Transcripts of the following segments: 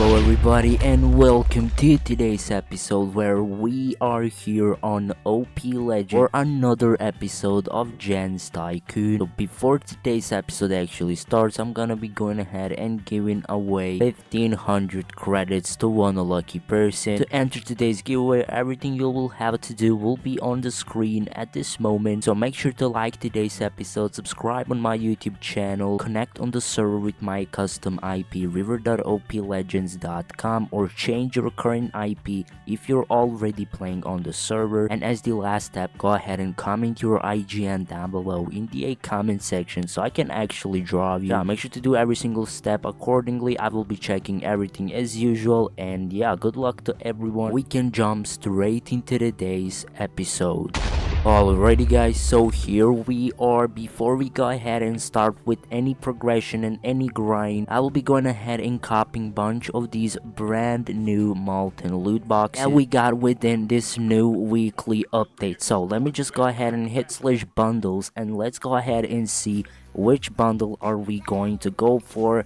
Hello everybody and welcome to today's episode where we are here on OpLegends for another episode of GENS Tycoon. So before today's episode actually starts, I'm gonna be going ahead and giving away 1500 credits to one lucky person. To enter today's giveaway, everything you will have to do will be on the screen at this moment. So make sure to like today's episode, subscribe on my YouTube channel, connect on the server with my custom IP river.oplegends.com, or change your current IP if you're already playing on the server. And as the last step, go ahead and comment your IGN down below in the comment section so I can actually draw you. Yeah, make sure to do every single step accordingly. I will be checking everything as usual, and yeah, good luck to everyone. We can jump straight into today's episode. Alrighty guys, so here we are. Before we go ahead and start with any progression and any grind, I will be going ahead and copying bunch of these brand new molten loot boxes that we got within this new weekly update. So let me just go ahead and hit /bundles and let's go ahead and see which bundle are we going to go for.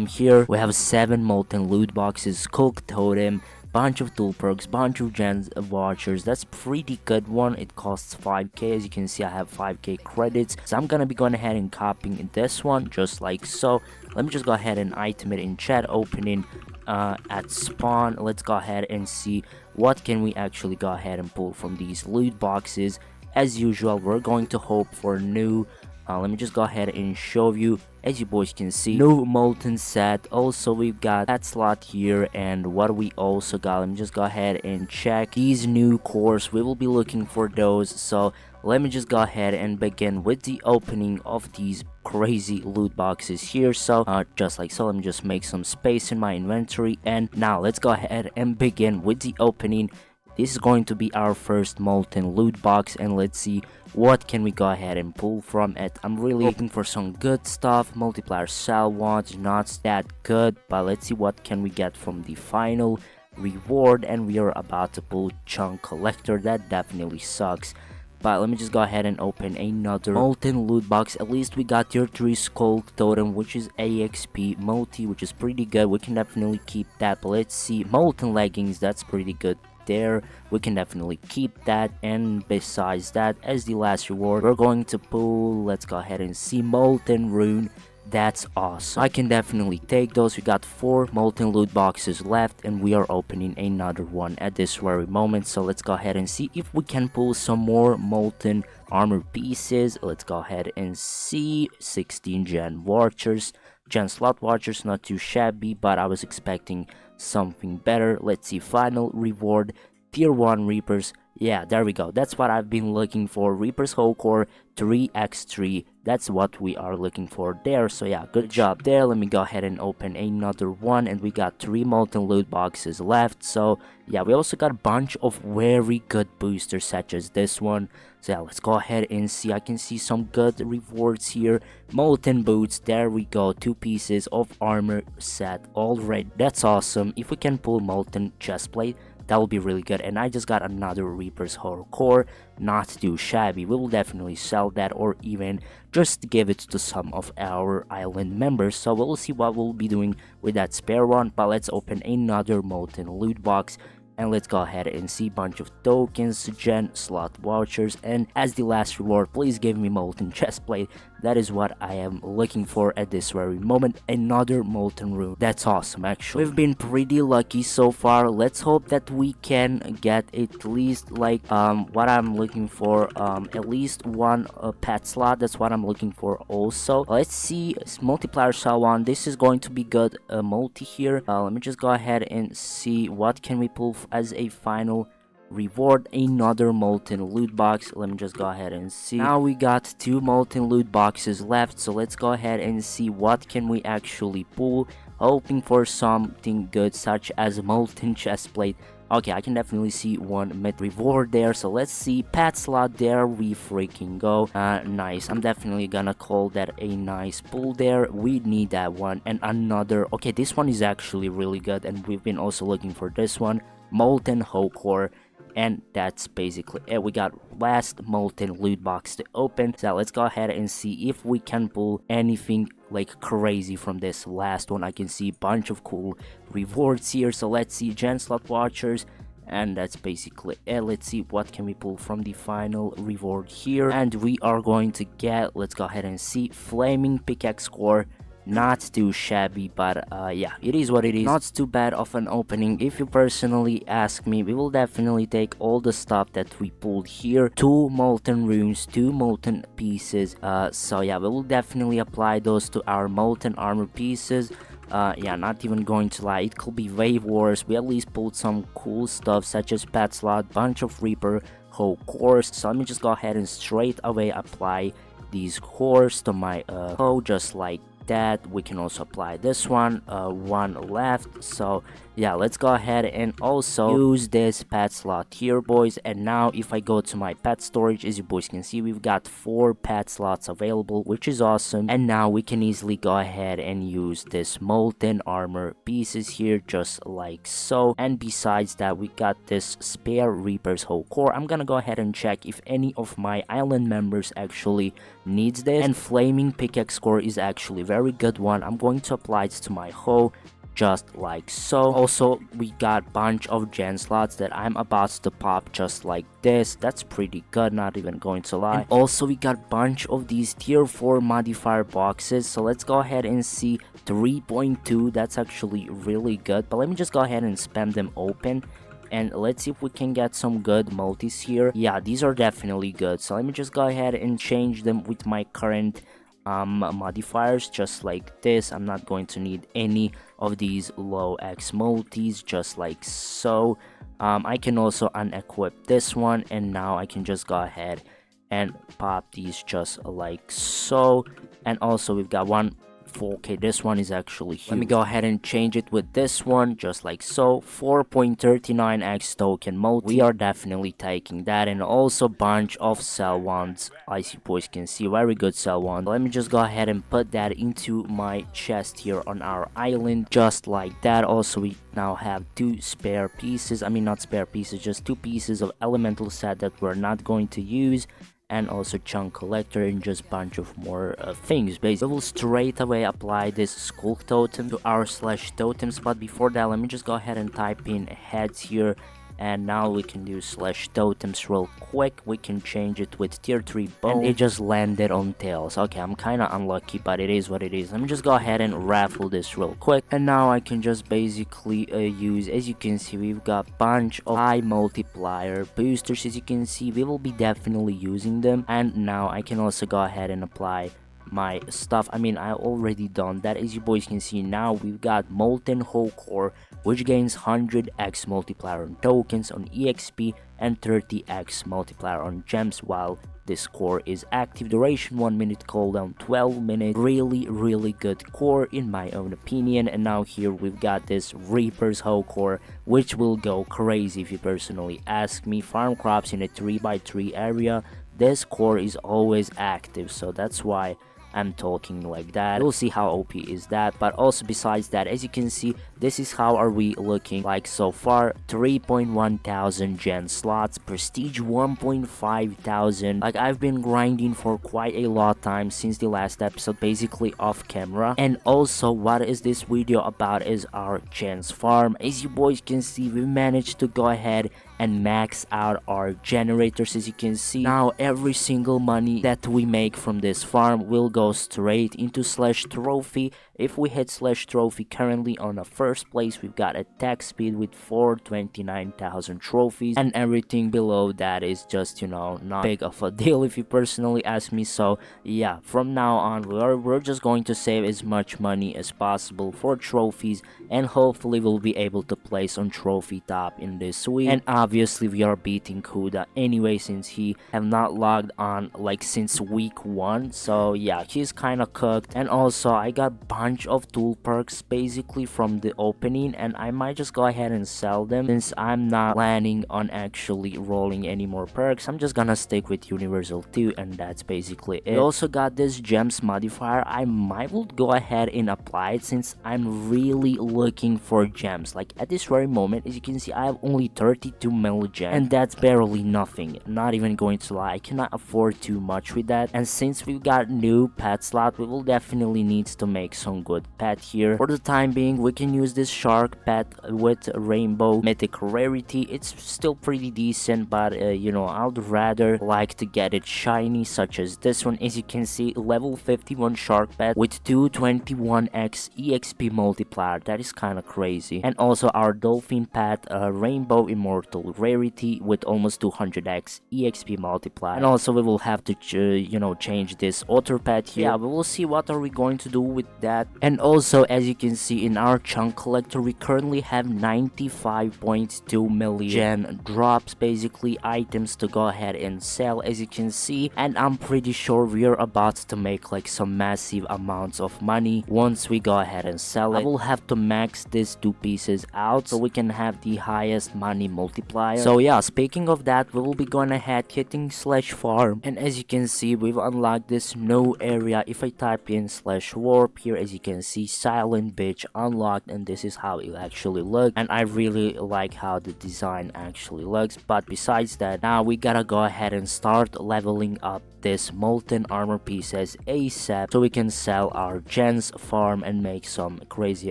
Here we have 7 molten loot boxes, cook totem, bunch of tool perks, bunch of gens vouchers. That's pretty good one. It costs 5k. As you can see, I have 5k credits, so I'm gonna be going ahead and copying this one just like so. Let me just go ahead and item it in chat, opening at spawn. Let's go ahead and see what can we actually go ahead and pull from these loot boxes. As usual, we're going to hope for new let me just go ahead and show you. As you boys can see, no molten set. Also, we've got that slot here, and what we also got, let me just go ahead and check these new cores. We will be looking for those, so let me just go ahead and begin with the opening of these crazy loot boxes here. So just like so, let me just make some space in my inventory, and now let's go ahead and begin with the opening. This is going to be our first molten loot box, and let's see what can we go ahead and pull from it. I'm really looking for some good stuff. Multiplier salvage, not that good, but let's see what can we get from the final reward. And we are about to pull chunk collector. That definitely sucks, but let me just go ahead and open another molten loot box. At least we got tier 3 skull totem, which is AXP multi, which is pretty good. We can definitely keep that. But let's see, molten leggings, that's pretty good there. We can definitely keep that. And besides that, as the last reward, we're going to pull, let's go ahead and see, molten rune. That's awesome. I can definitely take those. We got 4 molten loot boxes left, and we are opening another one at this very moment. So let's go ahead and see if we can pull some more molten armor pieces. Let's go ahead and see. 16 gen watchers, gen slot watchers, not too shabby, but I was expecting something better. Let's see, final reward, tier 1 reapers. Yeah, there we go. That's what I've been looking for. Reaper's whole core 3x3. That's what we are looking for there. So yeah, good job there. Let me go ahead and open another one, and we got 3 molten loot boxes left. So yeah, we also got a bunch of very good boosters such as this one. So yeah, let's go ahead and see. I can see some good rewards here. Molten boots, there we go. 2 pieces of armor set already. That's awesome. If we can pull molten chestplate, that will be really good. And I just got another Reaper's Horror Core, not too shabby. We will definitely sell that, or even just give it to some of our island members. So we'll see what we'll be doing with that spare one. But let's open another molten loot box, and let's go ahead and see bunch of tokens, gen slot vouchers, and as the last reward, please give me molten chestplate. That is what I am looking for at this very moment. Another molten rune. That's awesome. Actually, we've been pretty lucky so far. Let's hope that we can get at least like what I'm looking for, at least one pet slot. That's what I'm looking for also. Let's see, multiplier salon. This is going to be good. Multi here. Let me just go ahead and see what can we pull as a final reward. Another molten loot box. Let me just go ahead and see. Now we got 2 molten loot boxes left, so let's go ahead and see what can we actually pull. Hoping for something good such as molten chestplate. Okay, I can definitely see one mid reward there, so let's see. Pet slot, there we freaking go. Nice. I'm definitely gonna call that a nice pull there. We need that one. And another, okay, this one is actually really good, and we've been also looking for this one, molten whole core. And that's basically it. We got last molten loot box to open, so let's go ahead and see if we can pull anything like crazy from this last one. I can see a bunch of cool rewards here. So let's see, Gen slot watchers, and that's basically it. Let's see what can we pull from the final reward here, and we are going to get, let's go ahead and see, flaming pickaxe core. Not too shabby, but yeah, it is what it is. Not too bad of an opening if you personally ask me. We will definitely take all the stuff that we pulled here. 2 molten runes, 2 molten pieces, so yeah, we will definitely apply those to our molten armor pieces. Yeah, not even going to lie, it could be way worse. We at least pulled some cool stuff such as pet slot, bunch of reaper hoe cores. So let me just go ahead and straight away apply these cores to my hoe, just like that. We can also apply this one, one left. So yeah, let's go ahead and also use this pet slot here, boys. And now if I go to my pet storage, as you boys can see, we've got 4 pet slots available, which is awesome. And now we can easily go ahead and use this molten armor pieces here, just like so. And besides that, we got this spare reaper's hoe core. I'm gonna go ahead and check if any of my island members actually needs this, and flaming pickaxe core is actually very good one. I'm going to apply it to my hoe, just like so. Also, we got bunch of gen slots that I'm about to pop, just like this. That's pretty good, not even going to lie. And also we got bunch of these tier 4 modifier boxes. So let's go ahead and see, 3.2, that's actually really good. But let me just go ahead and spam them open, and let's see if we can get some good multis here. Yeah, these are definitely good. So let me just go ahead and change them with my current modifiers, just like this. I'm not going to need any of these low X multis, just like so. I can also unequip this one, and now I can just go ahead and pop these just like so. And also we've got one. Okay, this one is actually huge. Let me go ahead and change it with this one, just like so. 4.39x token mode. We are definitely taking that. And also bunch of cell wands, as you boys can see, very good cell wand. Let me just go ahead and put that into my chest here on our island, just like that. Also, we now have 2 spare pieces. I mean, not spare pieces, just 2 pieces of elemental set that we're not going to use. And also chunk collector, and just bunch of more things. Basically, we will straight away apply this skulk totem to our slash totem spot. Before that, let me just go ahead and type in heads here, and now we can do slash totems real quick. We can change it with tier 3 bone, and it just landed on tails. Okay, I'm kind of unlucky, but it is what it is. Let me just go ahead and raffle this real quick, and now I can just basically use, as you can see, we've got bunch of high multiplier boosters. As you can see, we will be definitely using them. And now I can also go ahead and apply my stuff. I mean, I already done that. As you boys can see, now we've got molten hoe core, which gains 100x multiplier on tokens, on exp, and 30x multiplier on gems while this core is active. Duration 1 minute, cooldown 12 minutes. Really good core in my own opinion. And now here we've got this reaper's hoe core, which will go crazy if you personally ask me. Farm crops in a 3x3 area, this core is always active, so that's why I'm talking like that. We'll see how OP is that. But also besides that, as you can see, this is how are we looking like so far. 3.1 thousand gen slots, prestige 1.5 thousand. Like, I've been grinding for quite a lot of time since the last episode, basically off camera. And also, what is this video about is our gens farm. As you boys can see, we managed to go ahead and max out our generators. As you can see, now every single money that we make from this farm will go straight into slash trophy. If we hit slash trophy, currently on the first place, we've got attack speed with 429,000 trophies, and everything below that is just, you know, not big of a deal if you personally ask me. So yeah, from now on, we're just going to save as much money as possible for trophies, and hopefully we'll be able to place on trophy top in this week. And obviously we are beating Kuda anyway, since he have not logged on like since week 1. So yeah, he's kind of cooked. And also I got bunch bunch of tool perks basically from the opening, and I might just go ahead and sell them since I'm not planning on actually rolling any more perks. I'm just gonna stick with universal 2, and that's basically it. We also got this gems modifier. I might will go ahead and apply it since I'm really looking for gems. Like at this very moment, as you can see, I have only 32 mil gems, and that's barely nothing. Not even going to lie, I cannot afford too much with that. And since we've got new pet slot, we will definitely need to make some good pet here. For the time being, we can use this shark pet with rainbow mythic rarity. It's still pretty decent, but you know, I'd rather like to get it shiny, such as this one. As you can see, level 51 shark pet with 221x exp multiplier. That is kind of crazy. And also our dolphin pet, rainbow immortal rarity with almost 200x exp multiplier. And also we will have to you know, change this otter pet here. Yeah, we will see what are we going to do with that. And also, as you can see in our chunk collector, we currently have 95.2 million drops, basically items to go ahead and sell, as you can see. And I'm pretty sure we're about to make like some massive amounts of money once we go ahead and sell it. I will have to max these two pieces out so we can have the highest money multiplier. So yeah, speaking of that, we will be going ahead hitting slash farm, and as you can see, we've unlocked this no area. If I type in slash warp here, as you can see, silent bitch unlocked, and this is how it actually looks. And I really like how the design actually looks. But besides that, now we gotta go ahead and start leveling up this molten armor pieces ASAP so we can sell our gens, farm, and make some crazy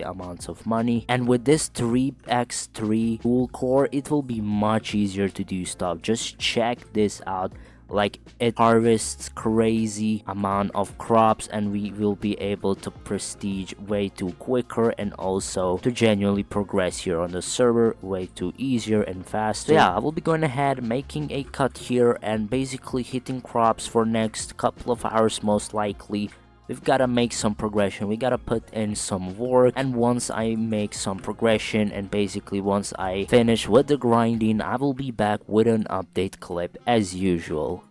amounts of money. And with this 3x3 tool core, it will be much easier to do stuff. Just check this out. Like, it harvests crazy amount of crops, and we will be able to prestige way too quicker, and also to genuinely progress here on the server way too easier and faster. So yeah, I will be going ahead making a cut here and basically hitting crops for next couple of hours most likely. We've gotta make some progression, we gotta put in some work, and once I make some progression and basically once I finish with the grinding, I will be back with an update clip as usual.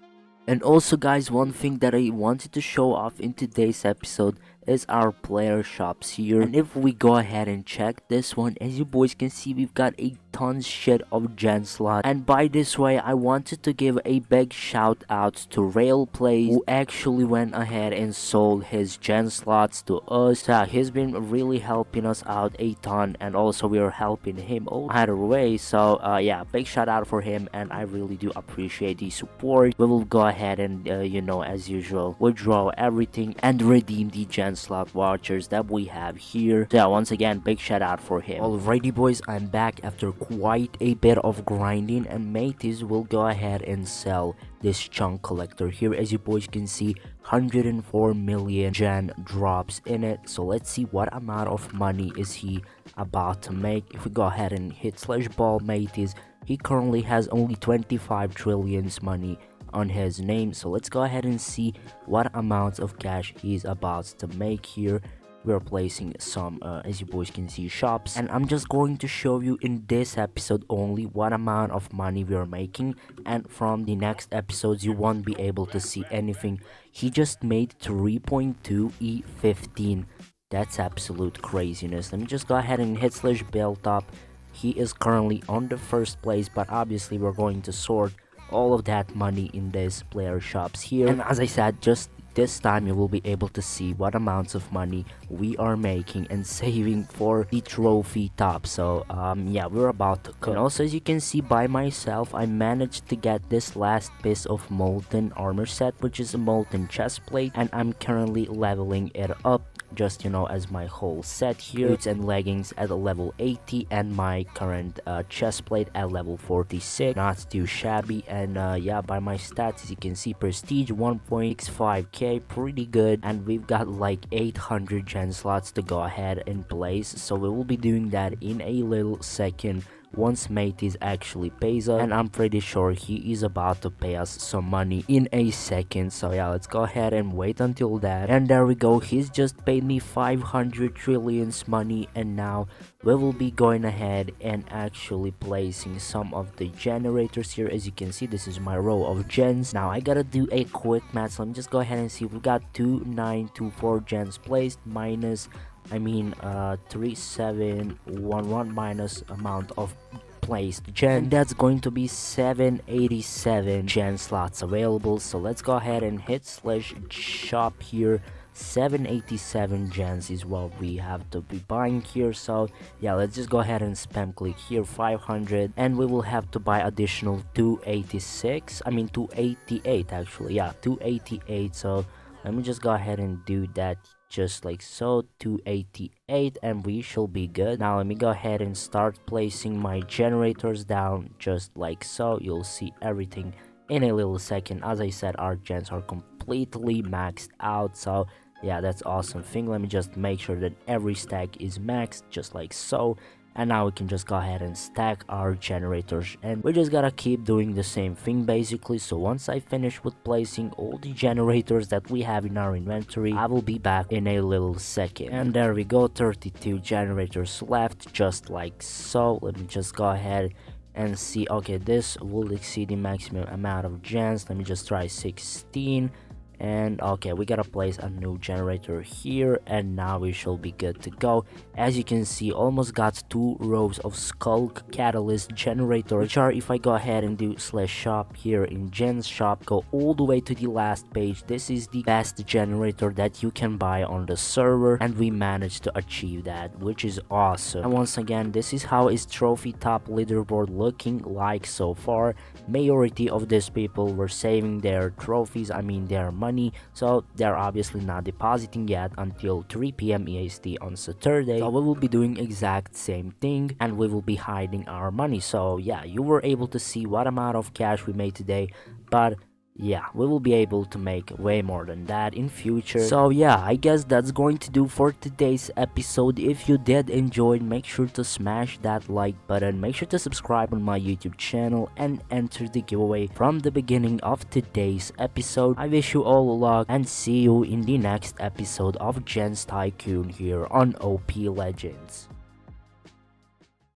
And also guys, one thing that I wanted to show off in today's episode is our player shops here. And if we go ahead and check this one, as you boys can see, we've got a tons shit of gen slot. And by this way, I wanted to give a big shout out to Railplays, who actually went ahead and sold his gen slots to us. So he's been really helping us out a ton, and also we are helping him either way. So yeah, big shout out for him, and I really do appreciate the support. We will go ahead and you know, as usual, withdraw everything and redeem the gen slot vouchers that we have here. So yeah, once again, big shout out for him. Alrighty boys, I'm back after quite a bit of grinding, and mateys will go ahead and sell this chunk collector here. As you boys can see, 104 million gen drops in it. So let's see what amount of money is he about to make. If we go ahead and hit slash ball mateys, he currently has only 25 trillions money on his name. So let's go ahead and see what amounts of cash he's about to make here. We're placing some as you boys can see, shops, and I'm just going to show you in this episode only what amount of money we are making, and from the next episodes you won't be able to see anything. He just made 3.2 E15. That's absolute craziness. Let me just go ahead and hit slash build up. He is currently on the first place, but obviously we're going to sort all of that money in this player shops here. And as I said, just this time you will be able to see what amounts of money we are making and saving for the trophy top. So yeah, we're about to cook. And also, as you can see by myself, I managed to get this last piece of molten armor set, which is a molten chest plate, and I'm currently leveling it up, just you know, as my whole set here. Boots and leggings at level 80, and my current chest plate at level 46. Not too shabby. And yeah, by my stats, as you can see, prestige 1.65k, pretty good. And we've got like 800 gen slots to go ahead and place, so we will be doing that in a little second once mateys actually pays us, and I'm pretty sure he is about to pay us some money in a second. So yeah, let's go ahead and wait until that. And there we go, he's just paid me 500 trillions money, and now we will be going ahead and actually placing some of the generators here. As you can see, this is my row of gens. Now I gotta do a quick math, so let me just go ahead and see. We've got 2924 gens placed minus 3711 minus amount of placed gen, and that's going to be 787 gen slots available. So let's go ahead and hit slash shop here. 787 gens is what we have to be buying here. So yeah, let's just go ahead and spam click here 500, and we will have to buy additional 288 actually. Yeah, 288. So let me just go ahead and do that just like so. 288, and we shall be good. Now let me go ahead and start placing my generators down just like so. You'll see everything in a little second. As I said, our gens are completely maxed out, so yeah, that's awesome thing. Let me just make sure that every stack is maxed just like so. And now we can just go ahead and stack our generators, and we just gotta keep doing the same thing basically. So once I finish with placing all the generators that we have in our inventory, I will be back in a little second. And there we go, 32 generators left just like so. Let me just go ahead and see. Okay, this will exceed the maximum amount of gens. Let me just try 16. And okay, we gotta place a new generator here, and now we shall be good to go. As you can see, almost got 2 rows of skull catalyst generators, which are, if I go ahead and do slash shop here in gens shop, go all the way to the last page, this is the best generator that you can buy on the server, and we managed to achieve that, which is awesome. And once again, this is how is trophy top leaderboard looking like so far. Majority of these people were saving their trophies, their money, so they're obviously not depositing yet until 3 p.m. EST on Saturday. So we will be doing exact same thing, and we will be hiding our money. So yeah, you were able to see what amount of cash we made today, but yeah, we will be able to make way more than that in future. So yeah, I guess that's going to do for today's episode. If you did enjoy, make sure to smash that like button, make sure to subscribe on my YouTube channel, and enter the giveaway from the beginning of today's episode. I wish you all luck, and see you in the next episode of GENS Tycoon here on OpLegends.